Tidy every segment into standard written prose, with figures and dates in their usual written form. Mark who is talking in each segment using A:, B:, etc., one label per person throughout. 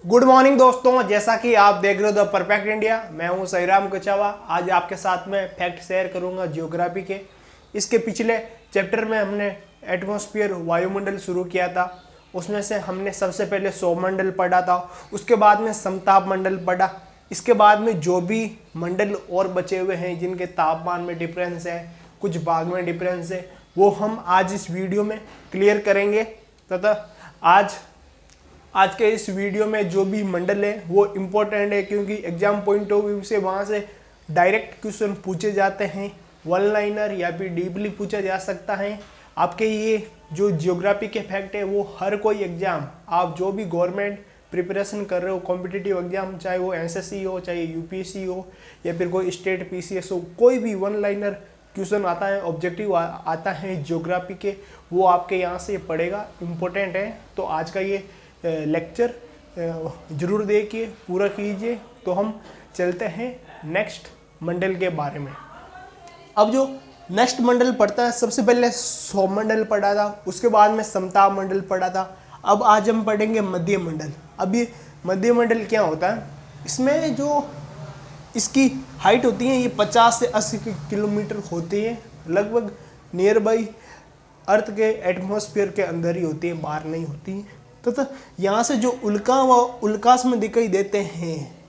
A: Good morning दोस्तों, जैसा कि आप देख रहे हो द परफेक्ट इंडिया। मैं हूं सईराम कुचावा। आज आपके साथ में फैक्ट शेयर करूंगा जियोग्राफी के। इसके पिछले चैप्टर में हमने एटमॉस्फेयर वायुमंडल शुरू किया था। उसमें से हमने सबसे पहले सौरमंडल पढ़ा था, उसके बाद में समताप मंडल पढ़ा। इसके बाद में जो भी मंडल और बचे हुए हैं जिनके तापमान में डिफरेंस है, कुछ भाग में डिफरेंस है, वो हम आज इस वीडियो में क्लियर करेंगे। तथा आज के इस वीडियो में जो भी मंडल है वो इम्पोर्टेंट है, क्योंकि एग्जाम पॉइंट ऑफ व्यू से वहाँ से डायरेक्ट क्वेश्चन पूछे जाते हैं। वन लाइनर या फिर डीपली पूछा जा सकता है। आपके ये जो जियोग्राफी के फैक्ट है वो हर कोई एग्जाम, आप जो भी गवर्नमेंट प्रिपरेशन कर रहे हो, कॉम्पिटिटिव एग्जाम, चाहे वो एसएससी हो, चाहे यूपीएससी हो, या फिर कोई स्टेट पीसीएस हो, कोई भी वन लाइनर क्वेश्चन आता है, ऑब्जेक्टिव आता है जियोग्राफी के, वो आपके यहाँ से पड़ेगा, इम्पोर्टेंट है। तो आज का ये लेक्चर ज़रूर देखिए, पूरा कीजिए। तो हम चलते हैं नेक्स्ट मंडल के बारे में। अब जो नेक्स्ट मंडल पढ़ता है, सबसे पहले सौरमंडल पढ़ा था, उसके बाद में समताप मंडल पढ़ा था। अब आज हम पढ़ेंगे मध्य मंडल। अब ये मध्य मंडल क्या होता है, इसमें जो इसकी हाइट होती है ये 50 से 80 किलोमीटर होती है, लगभग नियर बाई अर्थ के एटमॉस्फेयर के अंदर ही होती है, बाहर नहीं होती है। तो यहाँ से जो उल्का व उल्कास में दिखाई देते हैं,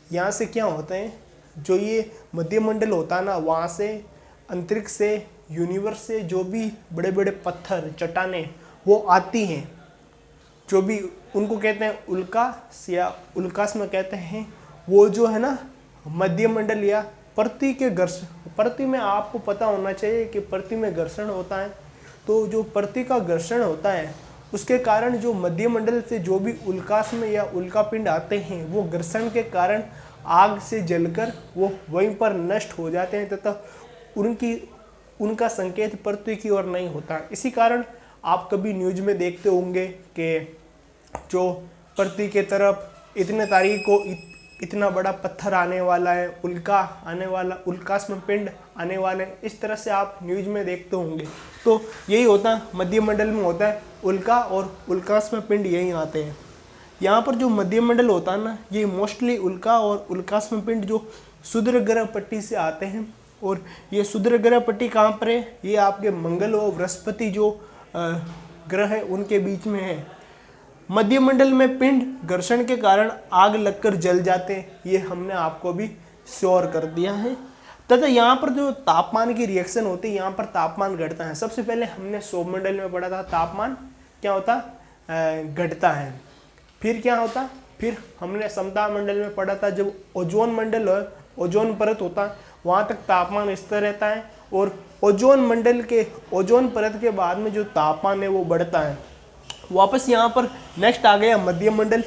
A: यहाँ से क्या होते हैं, जो ये मध्य मंडल होता है ना, वहाँ से अंतरिक्ष से, यूनिवर्स से जो भी बड़े बड़े पत्थर, चट्टानें वो आती हैं, जो भी उनको कहते हैं उल्कास या उल्कास में कहते हैं, वो जो है ना मध्य मंडल या पृथ्वी के घर्षण, पृथ्वी में आपको पता होना चाहिए कि पृथ्वी में घर्षण होता है। तो जो पृथ्वी का घर्षण होता है उसके कारण जो मध्य मंडल से जो भी उल्कास में या उल्कापिंड आते हैं, वो घर्षण के कारण आग से जलकर वो वहीं पर नष्ट हो जाते हैं, तथा उनका संकेत पृथ्वी की ओर नहीं होता। इसी कारण आप कभी न्यूज में देखते होंगे कि जो पृथ्वी के तरफ इतने तारीख को इतना बड़ा पत्थर आने वाला है, उल्का आने वाला, उल्कास में पिंड आने वाले, इस तरह से आप न्यूज में देखते होंगे। तो यही होता है मध्य मंडल में, होता है उल्का और उल्कास में पिंड यही आते हैं। यहाँ पर जो मध्य मंडल होता है ना, ये मोस्टली उल्का और उल्कास में पिंड जो क्षुद्र ग्रह पट्टी से आते हैं। और ये क्षुद्र ग्रह पट्टी कहाँ पर है, ये आपके मंगल और बृहस्पति जो ग्रह है उनके बीच में है। मध्य मंडल में पिंड घर्षण के कारण आग लगकर जल जाते हैं, ये हमने आपको भी श्योर कर दिया है। तथा यहाँ पर जो तापमान की रिएक्शन होती है, यहाँ पर तापमान घटता है। सबसे पहले हमने सौरमंडल में पढ़ा था, तापमान क्या होता घटता है। फिर क्या होता, फिर हमने समताप मंडल में पढ़ा था, जब ओजोन मंडल, ओजोन परत होता है, वहाँ तक तापमान स्थिर रहता है। और ओजोन मंडल के, ओजोन परत के बाद में जो तापमान है वो बढ़ता है। वापस यहाँ पर नेक्स्ट आ गया मध्य मंडल।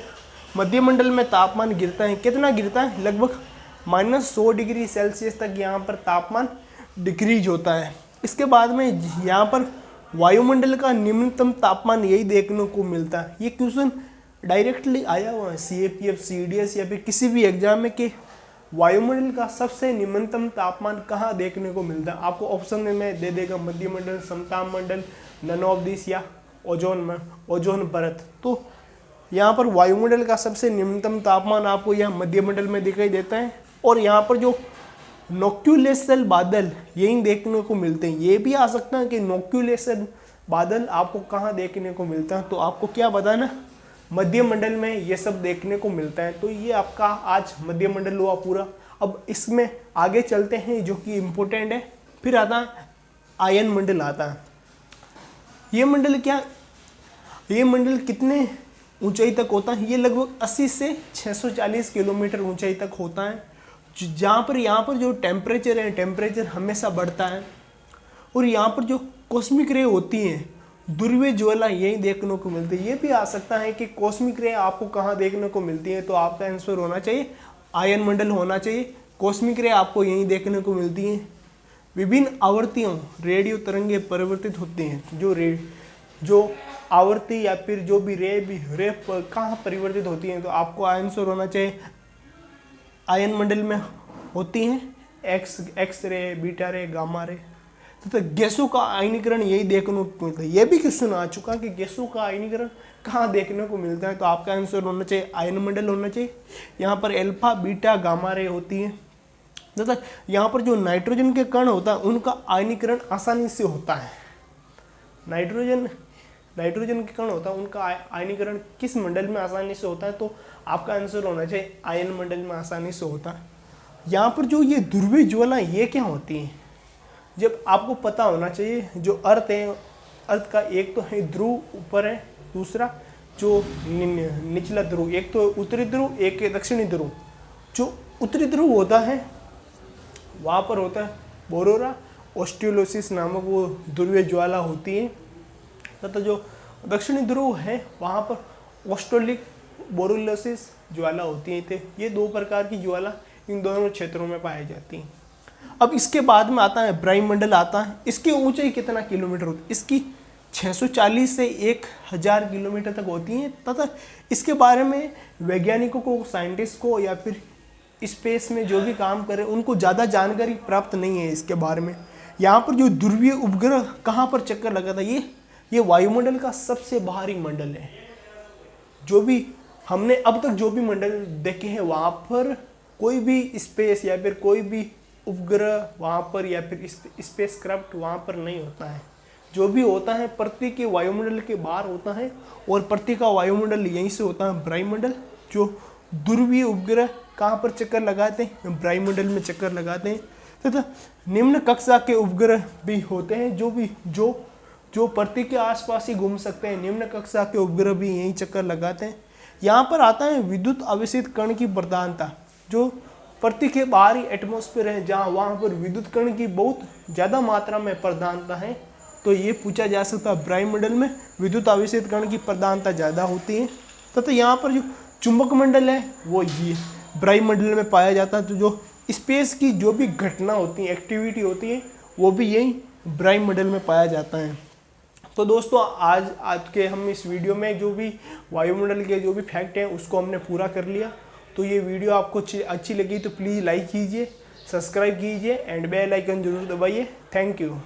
A: मध्य मंडल में तापमान गिरता है, कितना गिरता है, लगभग -100 डिग्री सेल्सियस तक यहाँ पर तापमान डिक्रीज होता है। इसके बाद में यहाँ पर वायुमंडल का निम्नतम तापमान यही देखने को मिलता है। ये क्वेश्चन डायरेक्टली आया हुआ है CAPF, CDS या फिर किसी भी एग्जाम में कि वायुमंडल का सबसे निम्नतम तापमान कहाँ देखने को मिलता है। आपको ऑप्शन में दे देगा मध्य मंडल, समताप मंडल, नन ऑफ दिस या ओजोन परत। तो यहाँ पर वायुमंडल का सबसे निम्नतम तापमान आपको यह मध्य मंडल में दिखाई देता है। और यहाँ पर जो नोक्यूलेसल बादल यही देखने को मिलते हैं। ये भी आ सकता है कि नोक्यूलेसल बादल आपको कहाँ देखने को मिलता है, तो आपको क्या बताना, मध्य मंडल में ये सब देखने को मिलता है। तो ये आपका आज मध्य मंडल हुआ पूरा। अब इसमें आगे चलते हैं जो कि इम्पोर्टेंट है। फिर आता है आयन मंडल आता है। ये मंडल क्या, ये मंडल कितने ऊंचाई तक होता है, ये लगभग 80 से 640 किलोमीटर ऊंचाई तक होता है। जहाँ पर यहाँ पर जो टेम्परेचर है, टेम्परेचर हमेशा बढ़ता है। और यहाँ पर जो कॉस्मिक रे होती हैं, ध्रुवीय ज्वाला यही देखने को मिलती है। ये भी आ सकता है कि कॉस्मिक रे आपको कहाँ देखने को मिलती है, तो आपका आंसर होना चाहिए आयन मंडल होना चाहिए। कॉस्मिक रे आपको यही देखने को मिलती हैं। विभिन्न आवृत्तियों रेडियो तरंगे परिवर्तित होती हैं। जो आवृत्ति या फिर जो भी रे कहाँ परिवर्तित होती हैं, तो आपको आंसर होना चाहिए आयन मंडल में होती हैं। एक्स रे, बीटा रे, गामा रे। तथा गैसों का आयनीकरण यही देखने को मिलता है। यह भी क्वेश्चन आ चुका कि गैसों का आयनीकरण कहाँ देखने को मिलता है, तो आपका आंसर होना चाहिए आयन मंडल होना चाहिए। यहाँ पर अल्फा बीटा गामा रे होती है तथा यहाँ पर जो नाइट्रोजन के कण होता है उनका आयनीकरण आसानी से होता है। नाइट्रोजन के कण होता है उनका आयनीकरण किस मंडल में आसानी से होता है, तो आपका आंसर होना चाहिए आयन मंडल में आसानी से होता है। यहाँ पर जो ये ध्रुवीय ज्वाला ये क्या होती हैं, जब आपको पता होना चाहिए जो अर्थ है, अर्थ का एक तो है ध्रुव ऊपर है, दूसरा जो निचला ध्रुव, एक तो उत्तरी ध्रुव एक है दक्षिणी ध्रुव। जो उत्तरी ध्रुव होता है वहाँ पर होता है बोरोरा ऑस्ट्रेलोसिस नामक वो ध्रुवीय ज्वाला होती है, तथा जो दक्षिणी ध्रुव है वहाँ पर ऑस्ट्रेलिक बोरोलोसिस ज्वाला होती है। थे ये दो प्रकार की ज्वाला इन दोनों क्षेत्रों में पाई जाती हैं। अब इसके बाद में आता है ब्रह्मंडल आता है। इसकी ऊंचाई कितना किलोमीटर होती है, इसकी 640 से 1000 किलोमीटर तक होती है, तथा इसके बारे में वैज्ञानिकों को, साइंटिस्ट को या फिर स्पेस में जो भी काम करे उनको ज़्यादा जानकारी प्राप्त नहीं है इसके बारे में। यहाँ पर जो ध्रुवीय उपग्रह कहाँ पर चक्कर लगा था, ये वायुमंडल का सबसे बाहरी मंडल है। जो भी हमने अब तक जो भी मंडल देखे हैं वहाँ पर कोई भी स्पेस या फिर कोई भी उपग्रह वहाँ पर या फिर स्पेस क्राफ्ट वहाँ पर नहीं होता है। जो भी होता है पृथ्वी के वायुमंडल के बाहर होता है, और पृथ्वी का वायुमंडल यहीं से होता है ब्रह्मंडल। जो ध्रुवीय उपग्रह कहाँ पर चक्कर लगाते हैं, ब्रह्मंडल में चक्कर लगाते हैं। तथा निम्न कक्षा के उपग्रह भी होते हैं जो पृथ्वी के आसपास ही घूम सकते हैं। निम्न कक्षा के उपग्रह भी यहीं चक्कर लगाते हैं। यहाँ पर आता है विद्युत आवेशित कण की प्रधानता। जो पृथ्वी के बाहरी एटमॉस्फेयर है जहाँ वहाँ पर विद्युत कण की बहुत ज़्यादा मात्रा में प्रधानता है, तो ये पूछा जा सकता है ब्रह्मंडल में विद्युत आवेशित कण की प्रधानता ज़्यादा होती है। तथा यहाँ पर जो चुंबक मंडल है वो ये ब्रह्मंडल में पाया जाता है। तो जो स्पेस की जो भी घटना होती है, एक्टिविटी होती है, वो भी यही ब्रह्मंडल में पाया जाता है। तो दोस्तों आज के हम इस वीडियो में जो भी वायुमंडल के जो भी फैक्ट हैं उसको हमने पूरा कर लिया। तो ये वीडियो आपको अच्छी लगी तो प्लीज़ लाइक कीजिए, सब्सक्राइब कीजिए एंड बेल आइकन जरूर दबाइए। Thank you.